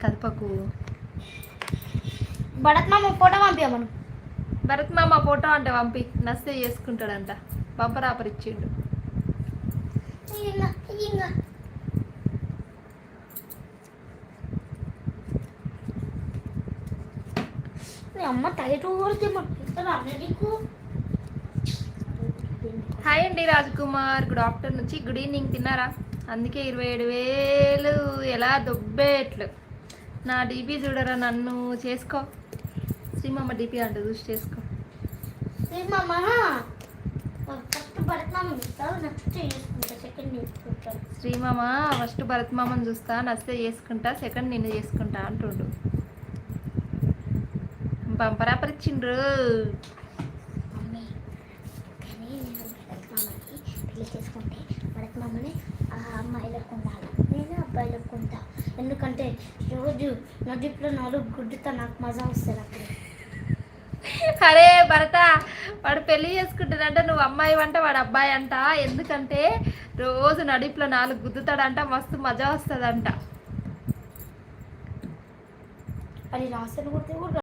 కదపకు. భరత్ మామ ఫోటో పంపించమను. భరత్ మామ ఫోటో అంటే పంపి, నస్తే చేసుకుంటాడంట. బంపర్ ఆఫర్ ఇచ్చిండు. అమ్మ టైట్ హాయ్ అండి Rajkumar, good afternoon, good evening. తిన్నారా? అందుకే 27,000 ఎలా దొబ్బేట్లు. నా డీపీ చూడరా, నన్ను చేసుకో. శ్రీమమ్మ డీపీ అంట, చూసి చేసుకో. శ్రీమమ్మ ఫస్ట్ భరత్ మామ చూస్తావు, నెక్స్ట్ చేసుకుంటా, సెకండ్ చేసుకుంటా. శ్రీమామ ఫస్ట్ భరత్ మామని చూస్తా, నస్తే చేసుకుంటా, సెకండ్ నిన్ను చేసుకుంటా అంటుండు. బంపరాపర్ ఇచ్చిండ్రు. మమ్మీ కానీ నేను భరత్ మామని పెళ్లి చేసుకుంటే భరత్ మామని ఆ అమ్మాయిలకు ఉండాలి, నేను అబ్బాయిలకు ఉంటా. ఎందుకంటే రోజు నదిలో 4 గుడ్డుతో నాకు మజా వస్తుంది అప్పుడు. అరే భరత, వాడు పెళ్లి చేసుకుంటాడంట, నువ్వు అమ్మాయి అంట, వాడు అబ్బాయి అంట. ఎందుకంటే రోజు నడిపులో 4 గుద్దుతాడంట, మస్తు మజా వస్తుందంట. అది రాసిన గుర్తు కూడా